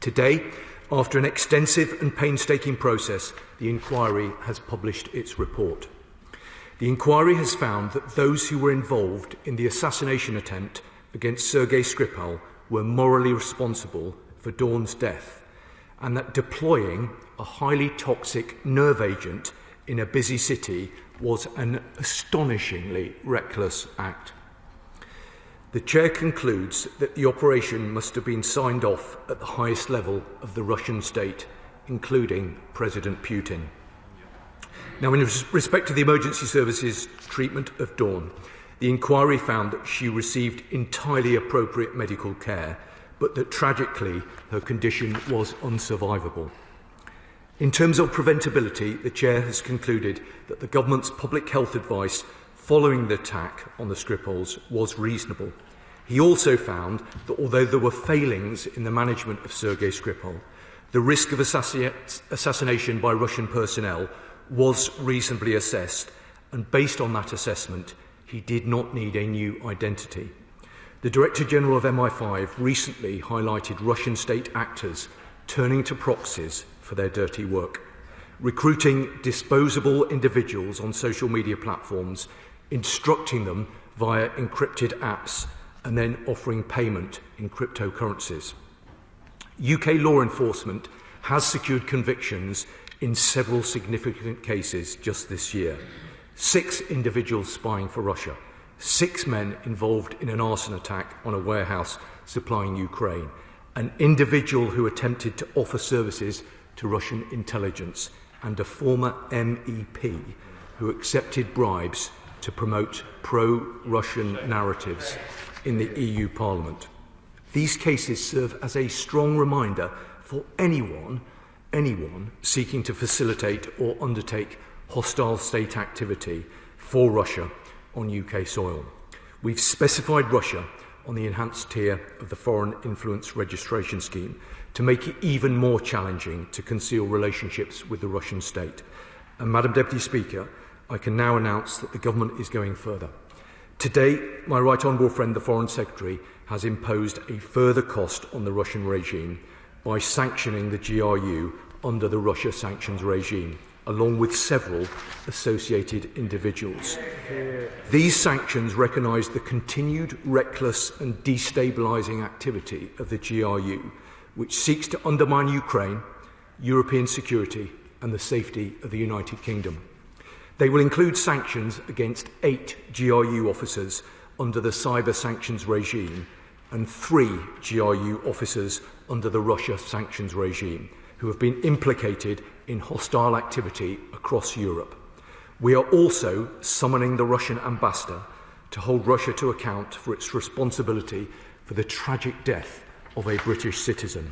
Today, after an extensive and painstaking process, the inquiry has published its report. The inquiry has found that those who were involved in the assassination attempt against Sergei Skripal were morally responsible for Dawn's death, and that deploying a highly toxic nerve agent in a busy city was an astonishingly reckless act. The Chair concludes that the operation must have been signed off at the highest level of the Russian state, including President Putin. Now, in respect to the emergency services treatment of Dawn, the inquiry found that she received entirely appropriate medical care, but that tragically her condition was unsurvivable. In terms of preventability, the Chair has concluded that the government's public health advice following the attack on the Skripals was reasonable. He also found that although there were failings in the management of Sergei Skripal, the risk of assassination by Russian personnel was reasonably assessed, and based on that assessment, he did not need a new identity. The Director General of MI5 recently highlighted Russian state actors turning to proxies for their dirty work, recruiting disposable individuals on social media platforms, instructing them via encrypted apps, and then offering payment in cryptocurrencies. UK law enforcement has secured convictions in several significant cases just this year. 6 individuals spying for Russia, 6 men involved in an arson attack on a warehouse supplying Ukraine, an individual who attempted to offer services to Russian intelligence, and a former MEP who accepted bribes to promote pro-Russian narratives in the EU Parliament. These cases serve as a strong reminder for anyone seeking to facilitate or undertake hostile state activity for Russia on UK soil. We've specified Russia on the enhanced tier of the Foreign Influence Registration Scheme to make it even more challenging to conceal relationships with the Russian state. And Madam Deputy Speaker, I can now announce that the government is going further. Today, my right honourable friend, the Foreign Secretary, has imposed a further cost on the Russian regime by sanctioning the GRU under the Russia sanctions regime, along with several associated individuals. These sanctions recognise the continued reckless and destabilizing activity of the GRU, which seeks to undermine Ukraine, European security and the safety of the United Kingdom. They will include sanctions against 8 GRU officers under the cyber sanctions regime and 3 GRU officers under the Russia sanctions regime, who have been implicated in hostile activity across Europe. We are also summoning the Russian ambassador to hold Russia to account for its responsibility for the tragic death of a British citizen.